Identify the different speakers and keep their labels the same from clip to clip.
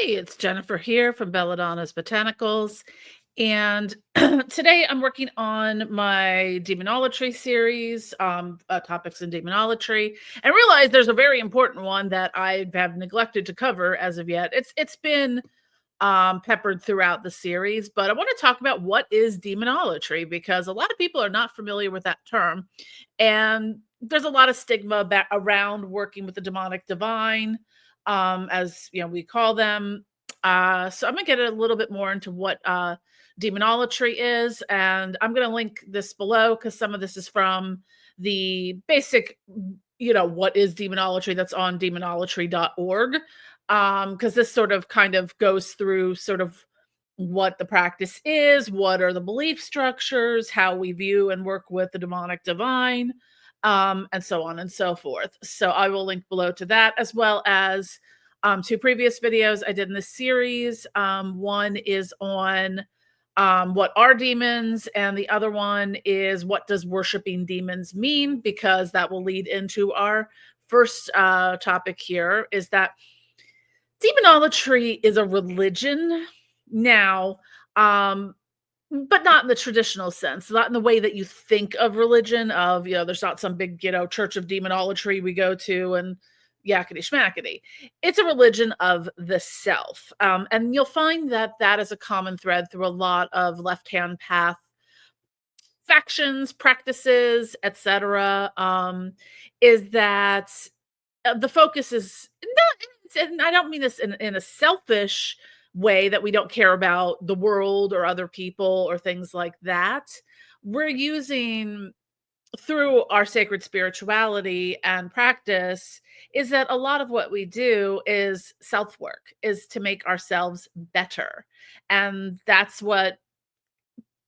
Speaker 1: Hey, it's Jennifer here from Belladonna's Botanicals. And today I'm working on my Demonolatry series, topics in Demonolatry, and realize there's a very important one that I have neglected to cover as of yet. It's been peppered throughout the series, but I want to talk about what is Demonolatry because a lot of people are not familiar with that term, and there's a lot of stigma around working with the demonic divine, as we call them. So I'm gonna get a little bit more into what demonolatry is, and I'm gonna link this below because some of this is from the basic, what is demonolatry that's on demonolatry.org. Because this sort of kind of goes through sort of what the practice is, what are the belief structures, how we view and work with the demonic divine, and so on and so forth. So I will link below to that, as well as two previous videos I did in this series. One is on what are demons, and the other one is what does worshiping demons mean, because that will lead into our first topic here, is that demonolatry is a religion now, but not in the traditional sense, not in the way that you think of religion of, there's not some big, church of demonolatry we go to and yakety schmackety. It's a religion of the self. And you'll find that that is a common thread through a lot of left-hand path factions, practices, etc. Is that the focus is not, and I don't mean this in a selfish way that we don't care about the world or other people or things like that. We're using, through our sacred spirituality and practice, is that a lot of what we do is self work, is to make ourselves better. And that's what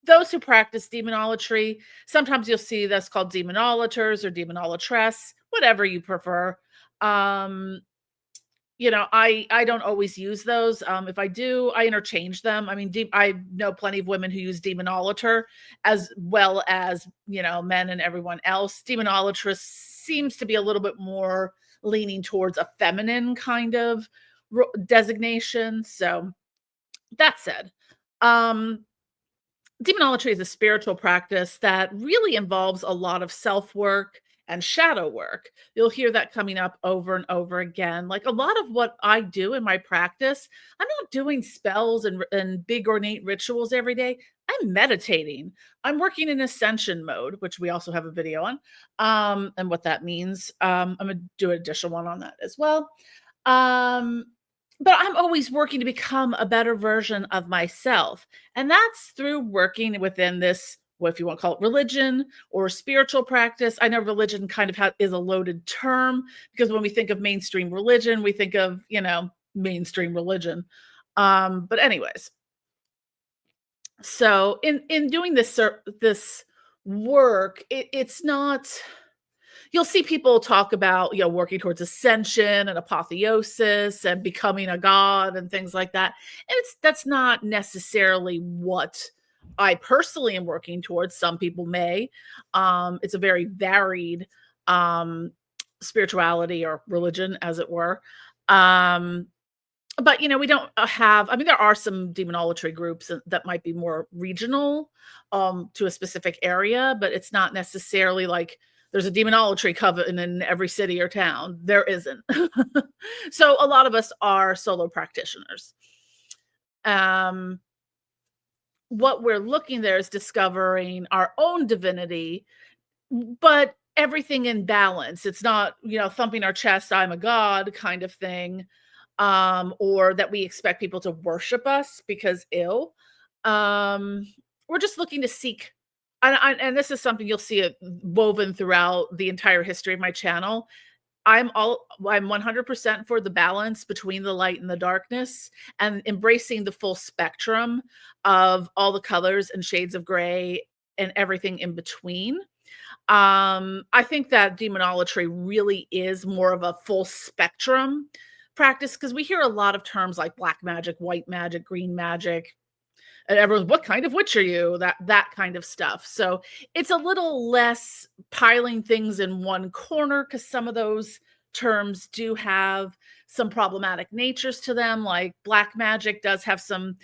Speaker 1: those who practice demonolatry, sometimes you'll see that's called demonolators or demonolatress, whatever you prefer. Um, I don't always use those. If I do, I interchange them. I mean, I know plenty of women who use demonolator as well as, men and everyone else. Demonolatress seems to be a little bit more leaning towards a feminine kind of designation. So that said, um, demonolatry is a spiritual practice that really involves a lot of self work and shadow work. You'll hear that coming up over and over again. Like a lot of what I do in my practice, I'm not doing spells and big ornate rituals every day. I'm meditating. I'm working in ascension mode, which we also have a video on, and what that means. I'm going to do an additional one on that as well. Um, but I'm always working to become a better version of myself. And that's through working within this, what if you want to call it religion or spiritual practice. I know religion kind of is a loaded term because when we think of mainstream religion, we think of, mainstream religion. But anyways, so in doing this work, it's not, you'll see people talk about, working towards ascension and apotheosis and becoming a god and things like that. And that's not necessarily what I personally am working towards. Some people may. It's a very varied spirituality or religion, as it were. But we don't have, I mean, there are some demonolatry groups that might be more regional to a specific area, but it's not necessarily like there's a demonolatry coven in every city or town. There isn't. So a lot of us are solo practitioners. What we're looking there is discovering our own divinity, but everything in balance. It's not, thumping our chest, I'm a god kind of thing, or that we expect people to worship us because ill. We're just looking to seek, and this is something you'll see it woven throughout the entire history of my channel. I'm 100% for the balance between the light and the darkness and embracing the full spectrum of all the colors and shades of gray and everything in between. I think that demonolatry really is more of a full spectrum practice because we hear a lot of terms like black magic, white magic, green magic, and everyone's, what kind of witch are you? That kind of stuff. So it's a little less piling things in one corner because some of those terms do have some problematic natures to them, like black magic does have some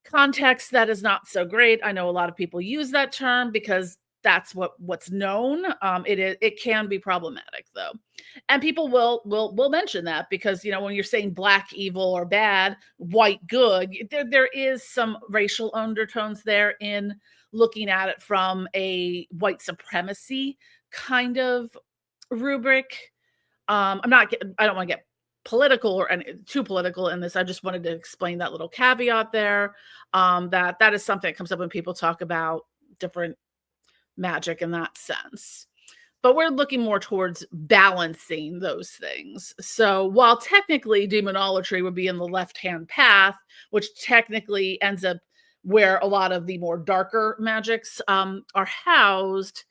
Speaker 1: context that is not so great. I know a lot of people use that term because that's what's known. It can be problematic though, and people will mention that because when you're saying black evil or bad, white good, there is some racial undertones there in looking at it from a white supremacy kind of rubric. I don't want to get political or too political in this. I just wanted to explain that little caveat there. That is something that comes up when people talk about different magic in that sense. But we're looking more towards balancing those things. So while technically demonolatry would be in the left-hand path, which technically ends up where a lot of the more darker magics are housed,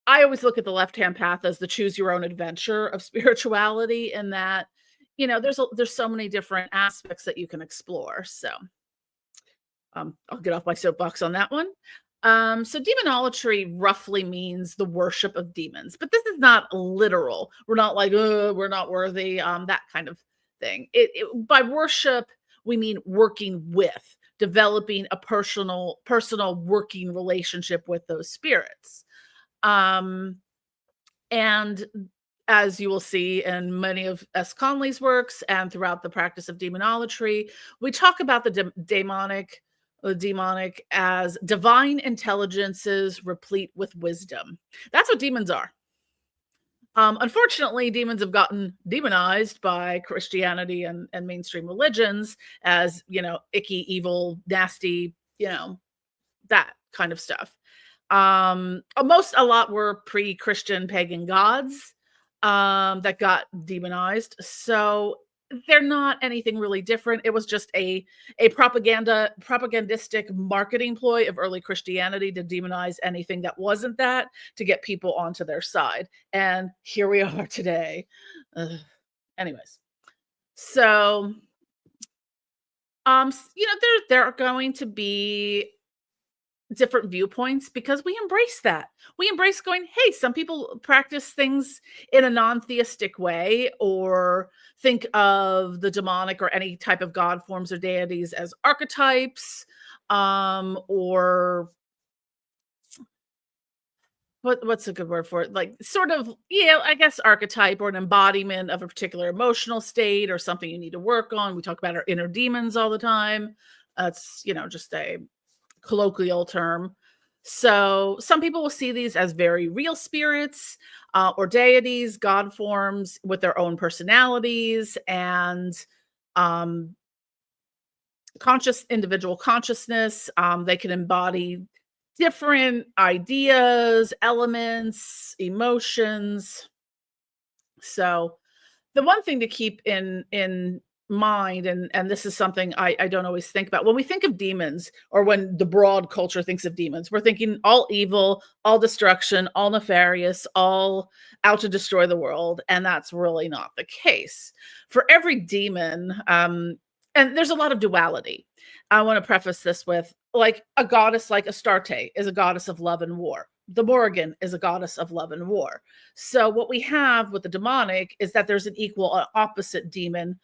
Speaker 1: I always look at the left-hand path as the choose your own adventure of spirituality, in that, there's so many different aspects that you can explore. So, I'll get off my soapbox on that one. So demonolatry roughly means the worship of demons, but this is not literal. We're not like, "Ugh, we're not worthy," that kind of thing. By worship, we mean working with, developing a personal working relationship with those spirits. Um, and as you will see in many of S. Conley's works and throughout the practice of demonolatry, we talk about the demonic as divine intelligences replete with wisdom. That's what demons are. Unfortunately, demons have gotten demonized by Christianity and mainstream religions as, icky, evil, nasty, that kind of stuff. A lot were pre-Christian pagan gods that got demonized. So they're not anything really different. It was just a propagandistic marketing ploy of early Christianity to demonize anything that wasn't that, to get people onto their side. And here we are today. Ugh. Anyways, so there are going to be different viewpoints because we embrace that. We embrace going, hey, some people practice things in a non-theistic way, or think of the demonic or any type of god forms or deities as archetypes, or what's a good word for it? Like, sort of, yeah, I guess archetype, or an embodiment of a particular emotional state or something you need to work on. We talk about our inner demons all the time. That's, just a colloquial term. So some people will see these as very real spirits, or deities, god forms with their own personalities and um, individual consciousness. They can embody different ideas, elements, emotions. So the one thing to keep in mind, and this is something I don't always think about when we think of demons, or when the broad culture thinks of demons, we're thinking all evil, all destruction, all nefarious, all out to destroy the world, and that's really not the case. For every demon, and there's a lot of duality. I want to preface this with, like, a goddess like Astarte is a goddess of love and war. The Morrigan is a goddess of love and war. So what we have with the demonic is that there's an equal opposite demon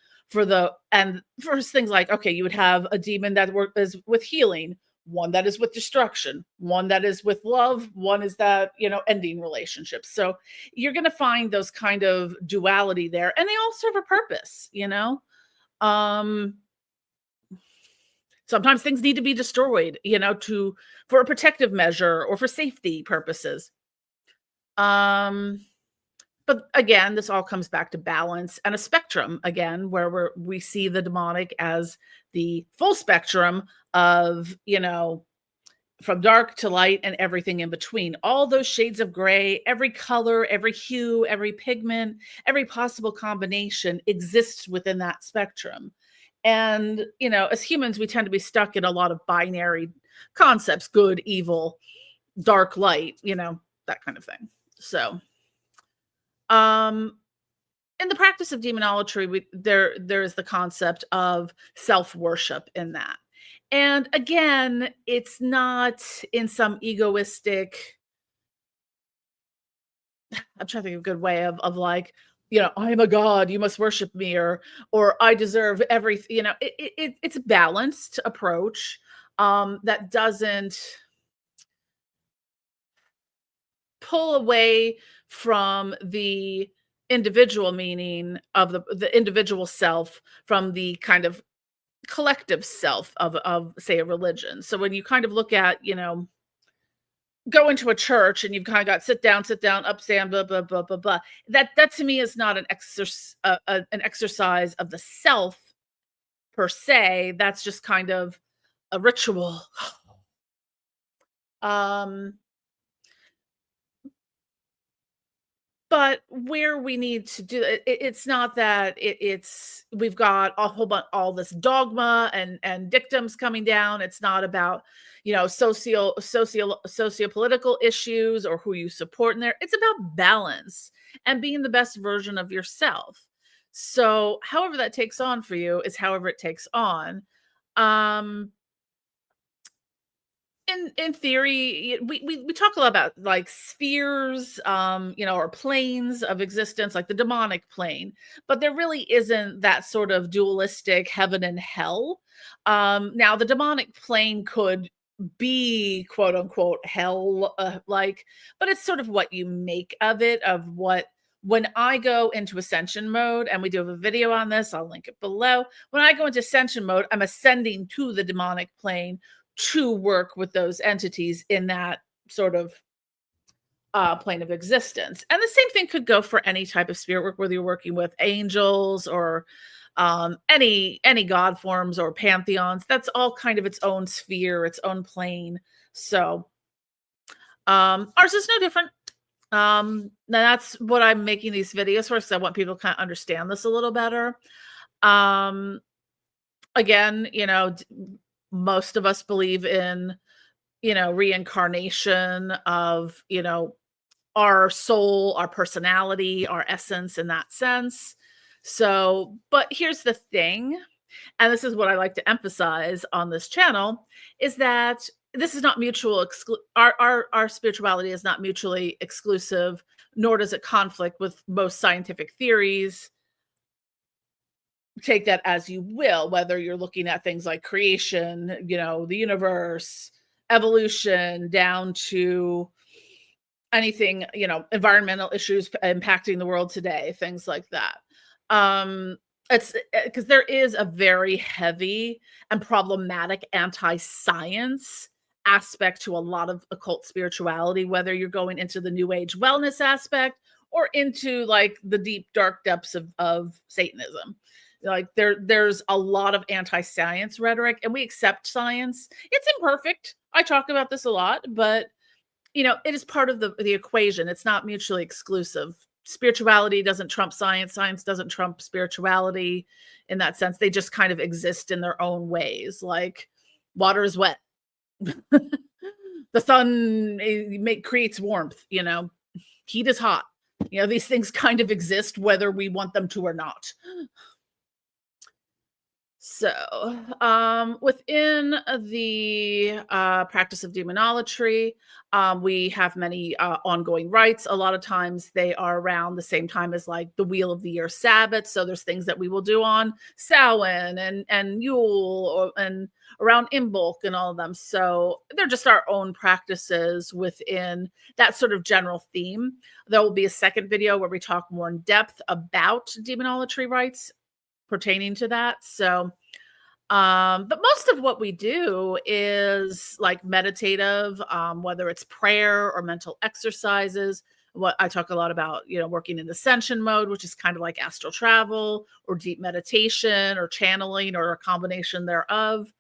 Speaker 1: and for things like, okay, you would have a demon that is with healing, one that is with destruction, one that is with love, one is that, ending relationships. So you're going to find those kind of duality there, and they all serve a purpose. Um, Sometimes things need to be destroyed, for a protective measure or for safety purposes. Um, but again, this all comes back to balance and a spectrum again, where we see the demonic as the full spectrum of, from dark to light and everything in between. All those shades of gray, every color, every hue, every pigment, every possible combination exists within that spectrum. And, as humans, we tend to be stuck in a lot of binary concepts: good, evil, dark, light, that kind of thing. So, um, in the practice of demonolatry, there is the concept of self-worship in that. And again, it's not in some egoistic, I'm trying to think of a good way of like, I am a god, you must worship me, or I deserve everything. It's a balanced approach that doesn't pull away from the individual meaning of the individual self from the kind of collective self of say a religion. So when you kind of look at, go into a church and you've kind of got sit down, up, stand, blah, blah, blah, blah, blah. That to me is not an exercise of the self per se. That's just kind of a ritual. Um, but where we need to do it's not that it's we've got a whole bunch all this dogma and dictums coming down. It's not about socio-political issues or who you support in there. It's about balance and being the best version of yourself. So however that takes on for you is however it takes on. um in theory, we talk a lot about like spheres, or planes of existence, like the demonic plane, but there really isn't that sort of dualistic heaven and hell. Now, the demonic plane could be quote unquote hell, like, but it's sort of what you make of it. Of what When I go into ascension mode, and we do have a video on this, I'll link it below. When I go into ascension mode, I'm ascending to the demonic plane to work with those entities in that sort of plane of existence. And the same thing could go for any type of spirit work, whether you're working with angels or any god forms or pantheons. That's all kind of its own sphere, its own plane. So ours is no different. That's what I'm making these videos for, because I want people to kind of understand this a little better. Um, Again, most of us believe in, reincarnation of, our soul, our personality, our essence in that sense. So, but here's the thing, and this is what I like to emphasize on this channel, is that this is not our spirituality is not mutually exclusive, nor does it conflict with most scientific theories. Take that as you will, whether you're looking at things like creation, the universe, evolution, down to anything, environmental issues impacting the world today, things like that. It's because there is a very heavy and problematic anti-science aspect to a lot of occult spirituality, whether you're going into the new age wellness aspect or into like the deep dark depths of Satanism. Like there's a lot of anti-science rhetoric, and we accept science. It's imperfect. I talk about this a lot, but it is part of the equation. It's not mutually exclusive. Spirituality doesn't trump science. Science doesn't trump spirituality in that sense. They just kind of exist in their own ways. Like water is wet. The sun creates warmth, heat is hot. These things kind of exist whether we want them to or not. So, within the practice of demonolatry, we have many ongoing rites. A lot of times they are around the same time as like the Wheel of the Year Sabbath. So there's things that we will do on Samhain and Yule and around Imbolc and all of them. So they're just our own practices within that sort of general theme. There will be a second video where we talk more in depth about demonolatry rites pertaining to that. So, but most of what we do is like meditative, whether it's prayer or mental exercises. What I talk a lot about, working in ascension mode, which is kind of like astral travel or deep meditation or channeling or a combination thereof.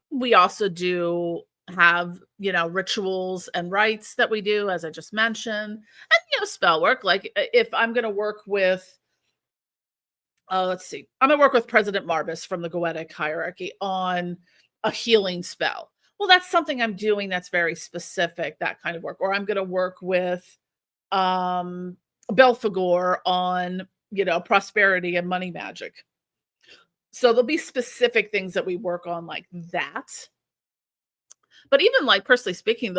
Speaker 1: We also do have, rituals and rites that we do, as I just mentioned, and, spell work. Like if I'm going to work with let's see. I'm gonna work with President Marbus from the Goetic hierarchy on a healing spell. Well, that's something I'm doing that's very specific, that kind of work. Or I'm gonna work with um Belphegor on, prosperity and money magic. So there'll be specific things that we work on like that. But even like personally speaking,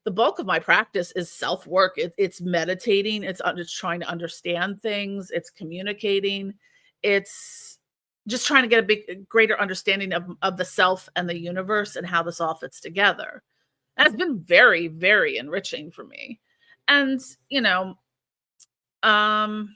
Speaker 1: the bulk of my practice is self work. It's meditating. It's trying to understand things. It's communicating. It's just trying to get a greater understanding of the self and the universe and how this all fits together. And it's been very, very enriching for me. And you know, um,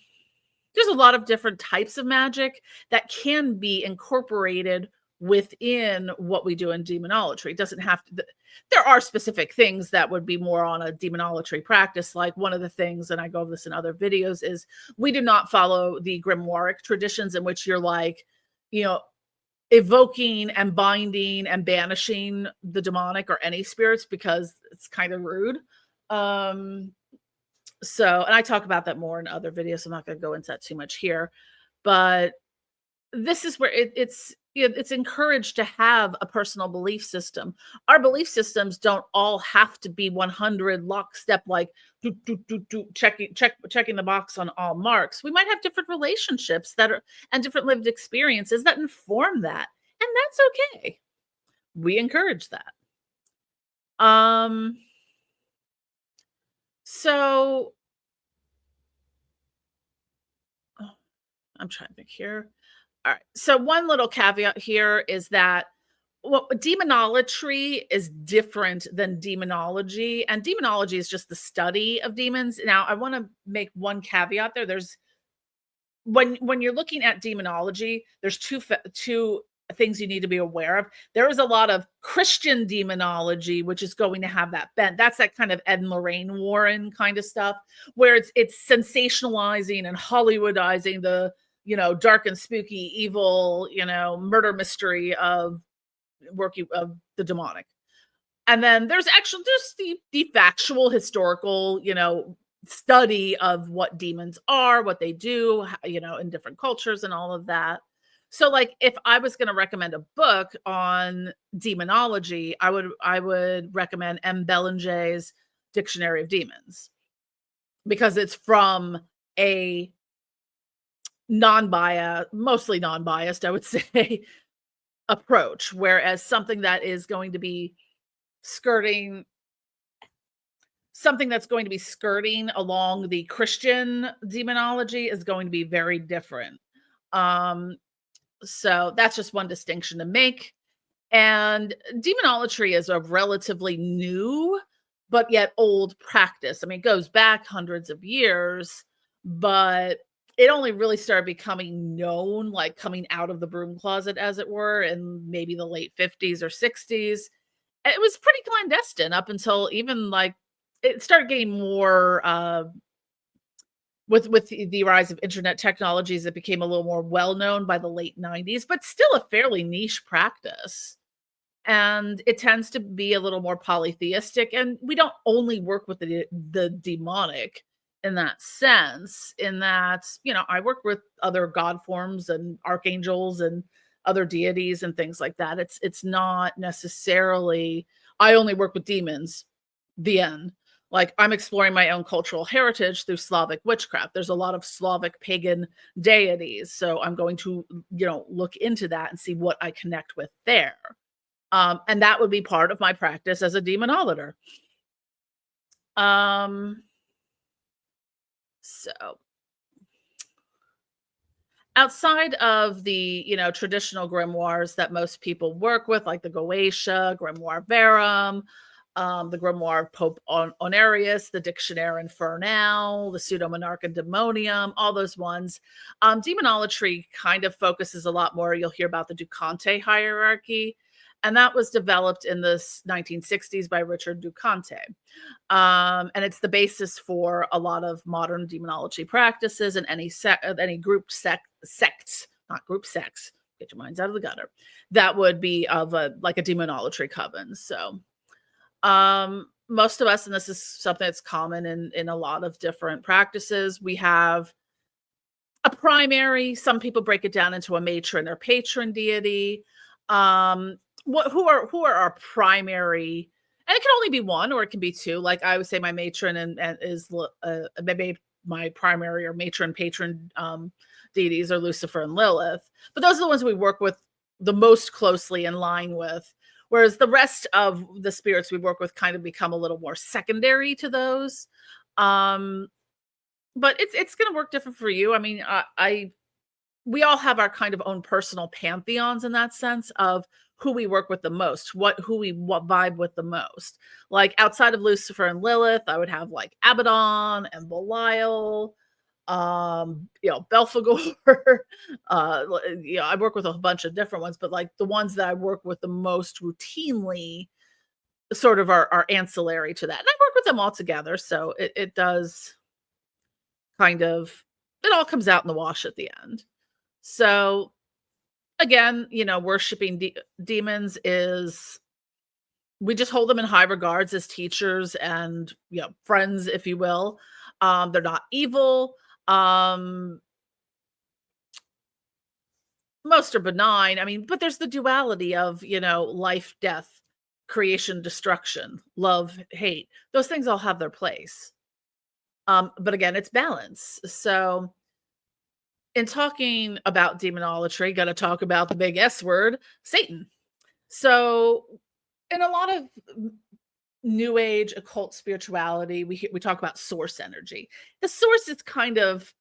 Speaker 1: there's a lot of different types of magic that can be incorporated within what we do in demonolatry. It doesn't have to, there are specific things that would be more on a demonolatry practice. Like one of the things, and I go over this in other videos, is we do not follow the grimoire traditions in which you're like, you know, evoking and binding and banishing the demonic or any spirits because it's kind of rude. Um, and I talk about that more in other videos. So I'm not going to go into that too much here, but this is where it's encouraged to have a personal belief system. Our belief systems don't all have to be 100 lockstep, like checking the box on all marks. We might have different relationships that are and different lived experiences that inform that, and that's okay. We encourage that. Um, so oh, I'm trying to think here. All right. So one little caveat here is that demonolatry is different than demonology, and demonology is just the study of demons. Now, I want to make one caveat there. There's when you're looking at demonology, there's two things you need to be aware of. There is a lot of Christian demonology, which is going to have that bent. That's that kind of Ed and Lorraine Warren kind of stuff, where it's sensationalizing and Hollywoodizing the dark and spooky, evil, murder mystery of working of the demonic. And then there's actually just the factual historical, study of what demons are, what they do, in different cultures and all of that. So like if I was going to recommend a book on demonology, I would recommend M. Bellinger's Dictionary of Demons, because it's from a mostly non-biased, I would say, approach, whereas skirting something that's going to be skirting along the Christian demonology is going to be very different. Um, so that's just one distinction to make. And demonolatry is a relatively new, but yet old practice. I mean, it goes back hundreds of years, but it only really started becoming known, like coming out of the broom closet, as it were, in maybe the late 50s or 60s. It was pretty clandestine up until even like it started getting more with the rise of internet technologies. It became a little more well known by the late 90s, but still a fairly niche practice. And it tends to be a little more polytheistic, and we don't only work with the demonic in that sense, in that I work with other god forms and archangels and other deities and things like that. It's not necessarily I only work with demons, the end. Like I'm exploring my own cultural heritage through Slavic witchcraft. There's a lot of Slavic pagan deities, so I'm going to look into that and see what I connect with there. And that would be part of my practice as a demonolator. So outside of the, traditional grimoires that most people work with, like the Goetia, Grimoire Verum, the Grimoire of Pope Honorius, the Dictionnaire Infernal, the Pseudo-Monarcha Demonium, all those ones. Demonolatry kind of focuses a lot more. You'll hear about the Ducante hierarchy, and that was developed in the 1960s by Richard Ducante. And it's the basis for a lot of modern demonology practices and any group sects, not group sects. Get your minds out of the gutter. That would be of like a demonolatry coven. So most of us, and this is something that's common in a lot of different practices, we have a primary. Some people break it down into a matron or patron deity. Who are our primary, and it can only be one or it can be two. Like I would say my matron and is maybe my primary or matron patron deities are Lucifer and Lilith, but those are the ones we work with the most closely in line with. Whereas the rest of the spirits we work with kind of become a little more secondary to those. Um, but it's going to work different for you. I mean, I we all have our kind of own personal pantheons in that sense of who we work with the most, who we what vibe with the most. Like outside of Lucifer and Lilith, I would have like Abaddon and Belial, Belphegor. I work with a bunch of different ones, but like the ones that I work with the most routinely sort of are ancillary to that. And I work with them all together. So it does kind of it all comes out in the wash at the end. So again, worshiping demons is we just hold them in high regards as teachers and friends, if you will. They're not evil. Um, most are benign. I mean, but there's the duality of life, death, creation, destruction, love, hate. Those things all have their place. But again, it's balance. So in talking about demonolatry, got to talk about the big S word, Satan. So in a lot of new age occult spirituality, we talk about source energy. The source is kind of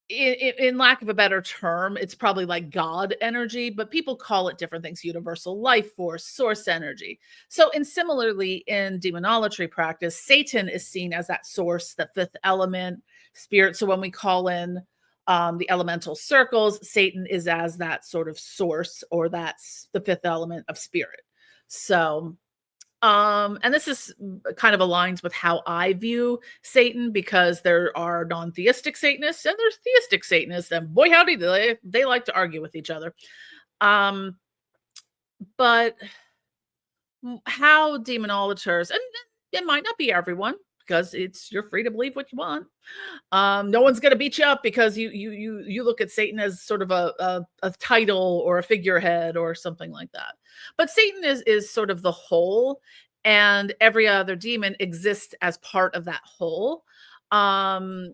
Speaker 1: in lack of a better term, it's probably like God energy, but people call it different things: universal life force, source energy. So, in similarly in demonolatry practice, Satan is seen as that source, the fifth element spirit. So, when we call in the elemental circles, Satan is as that sort of source, or that's the fifth element of spirit. So, and this is kind of aligns with how I view Satan, because there are non-theistic Satanists and there's theistic Satanists, and boy howdy, they like to argue with each other. Um, but how demonolators, and it might not be everyone, because you're free to believe what you want. No one's going to beat you up because you look at Satan as sort of a title or a figurehead or something like that. But Satan is sort of the whole, and every other demon exists as part of that whole. Um,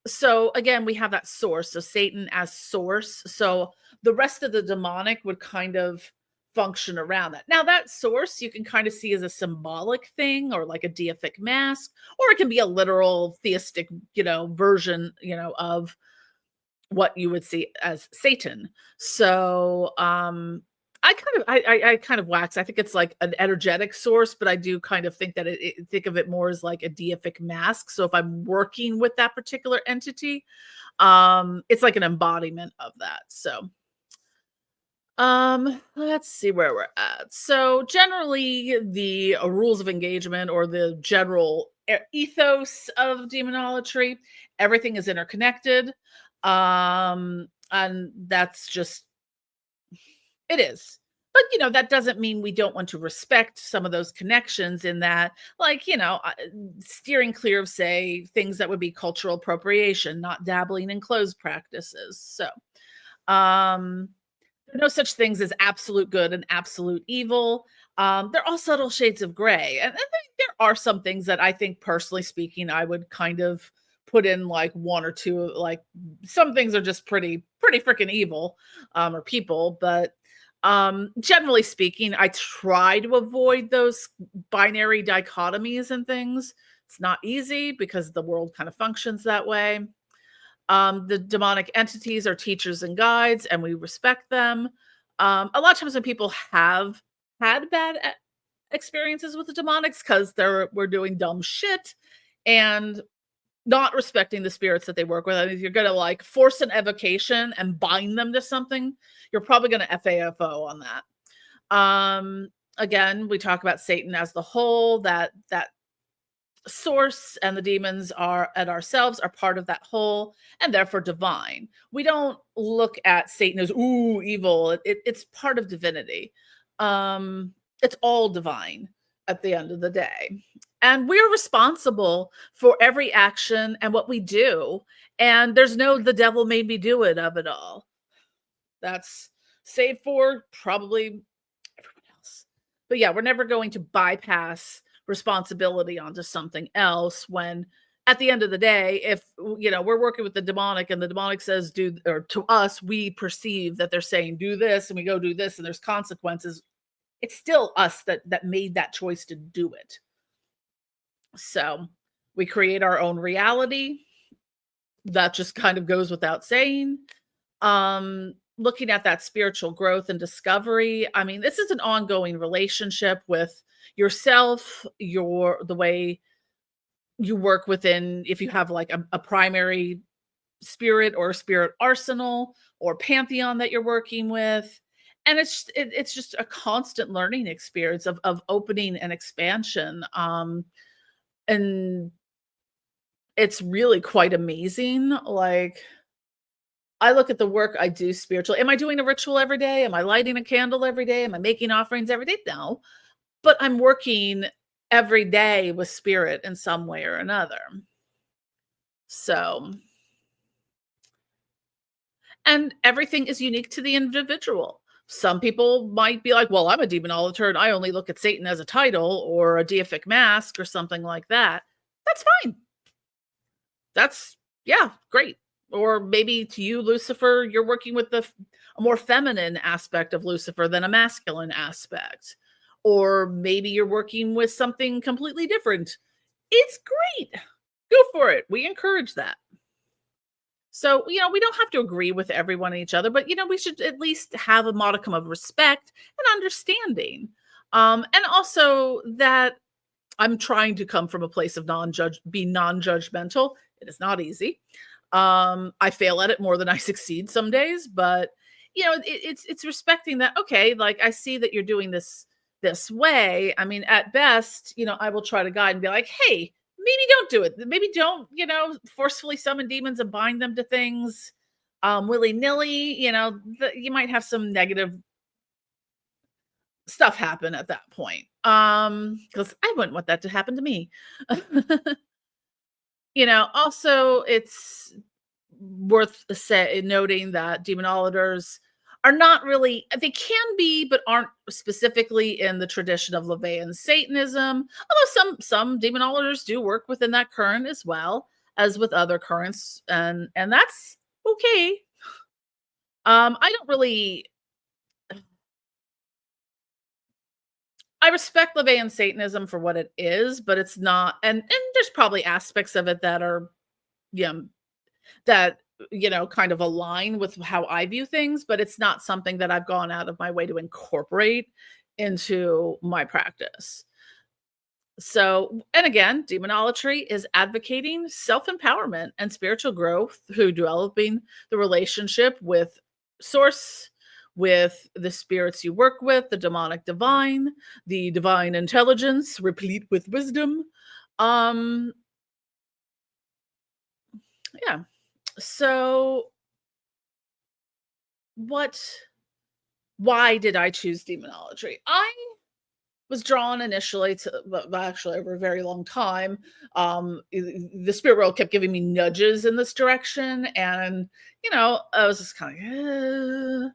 Speaker 1: so again, we have that source. So Satan as source. So the rest of the demonic would kind of function around that. Now, that source you can kind of see as a symbolic thing, or like a deific mask, or it can be a literal theistic, version, of what you would see as Satan. So I kind of wax. I think it's like an energetic source, but I do kind of think that think of it more as like a deific mask. So if I'm working with that particular entity, it's like an embodiment of that. So let's see where we're at. So generally the rules of engagement, or the general ethos of demonolatry, everything is interconnected. And that's just it is. But that doesn't mean we don't want to respect some of those connections, in that, like, steering clear of, say, things that would be cultural appropriation, not dabbling in closed practices. So, um there are no such things as absolute good and absolute evil. They're all subtle shades of gray. And there are some things that I think, personally speaking, I would kind of put in like one or two, like some things are just pretty freaking evil, or people. But generally speaking, I try to avoid those binary dichotomies and things. It's not easy because the world kind of functions that way. The demonic entities are teachers and guides, and we respect them. A lot of times when people have had bad experiences with the demonics, because we're doing dumb shit and not respecting the spirits that they work with. I mean, if you're gonna like force an evocation and bind them to something, you're probably gonna FAFO on that. Again, we talk about Satan as the whole, that source, and the demons are at ourselves are part of that whole, and therefore divine. We don't look at Satan as ooh evil. It's part of divinity. It's all divine at the end of the day, and we're responsible for every action and what we do. And there's no the devil made me do it of it all. That's save for probably everyone else. But yeah, we're never going to bypass responsibility onto something else, when at the end of the day, if we're working with the demonic and the demonic says do, or to us we perceive that they're saying do this, and we go do this and there's consequences, it's still us that made that choice to do it. So, we create our own reality. That just kind of goes without saying. Looking at that spiritual growth and discovery, I mean, this is an ongoing relationship with yourself, your the way you work within, if you have like a primary spirit or spirit arsenal or pantheon that you're working with. And it's just a constant learning experience of opening and expansion. And it's really quite amazing. Like, I look at the work I do spiritually. Am I doing a ritual every day? Am I lighting a candle every day? Am I making offerings every day? No. But I'm working every day with spirit in some way or another. So, and everything is unique to the individual. Some people might be like, well, I'm a demonolator and I only look at Satan as a title or a deific mask or something like that. That's fine. That's, yeah, great. Or maybe to you, Lucifer, you're working with a more feminine aspect of Lucifer than a masculine aspect. Or maybe you're working with something completely different. It's great. Go for it. We encourage that. So, we don't have to agree with everyone and each other, but we should at least have a modicum of respect and understanding. And also that I'm trying to come from a place of be non-judgmental. It is not easy. I fail at it more than I succeed some days, but it's respecting that. Okay, like I see that you're doing this way. I mean, at best, I will try to guide and be like, hey, maybe don't do it. Maybe don't, forcefully summon demons and bind them to things willy-nilly. You might have some negative stuff happen at that point. Because I wouldn't want that to happen to me. Also, it's worth noting that demonolators are not really, they can be, but aren't specifically in the tradition of LaVeyan Satanism. Although some demonolators do work within that current as well as with other currents, and that's okay. I don't really. I respect LaVeyan Satanism for what it is, but it's not, and there's probably aspects of it that are, yeah, that, kind of align with how I view things, but it's not something that I've gone out of my way to incorporate into my practice. So, and again, demonolatry is advocating self-empowerment and spiritual growth through developing the relationship with source, with the spirits you work with, the demonic divine, the divine intelligence, replete with wisdom. Um, yeah. So what why did I choose demonology? I was drawn initially to, well, actually over a very long time. The spirit world kept giving me nudges in this direction, and I was just kind of,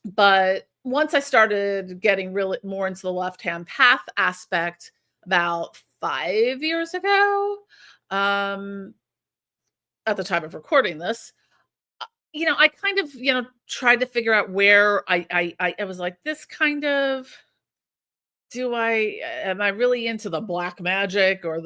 Speaker 1: but once I started getting really more into the left hand path aspect about 5 years ago, um, at the time of recording this, I kind of, tried to figure out where I was like, this kind of, am I really into the black magic or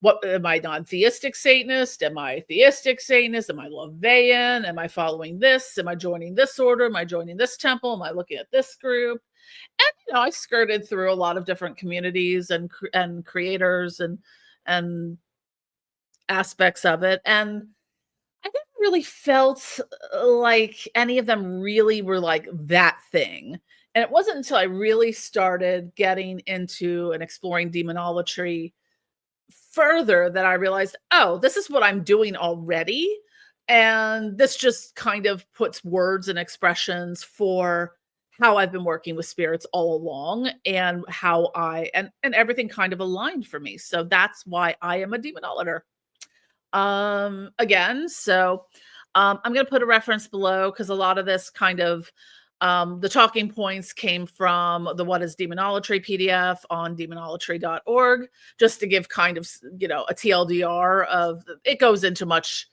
Speaker 1: what am I non-theistic Satanist? Am I theistic Satanist? Am I LaVeyan? Am I following this? Am I joining this order? Am I joining this temple? Am I looking at this group? And I skirted through a lot of different communities and creators and aspects of it, and I never really felt like any of them really were like that thing. And it wasn't until I really started getting into and exploring demonolatry further that I realized, oh, this is what I'm doing already. And this just kind of puts words and expressions for how I've been working with spirits all along and how and everything kind of aligned for me. So that's why I am a demonolator. Again, so I'm going to put a reference below because a lot of this kind of the talking points came from the What is Demonolatry PDF on demonolatry.org, just to give kind of, a TLDR of it goes into much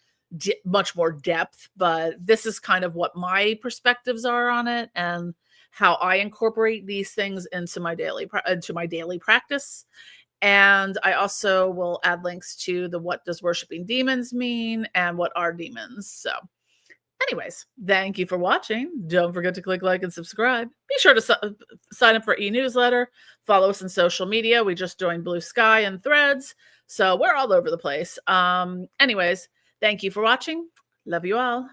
Speaker 1: more depth, but this is kind of what my perspectives are on it and how I incorporate these things into my daily practice. And I also will add links to the what does worshiping demons mean and what are demons. So, anyways, thank you for watching. Don't forget to click like and subscribe. Be sure to sign up for e-newsletter. Follow us on social media. We just joined Blue Sky and Threads, so we're all over the place. Anyways, thank you for watching. Love you all.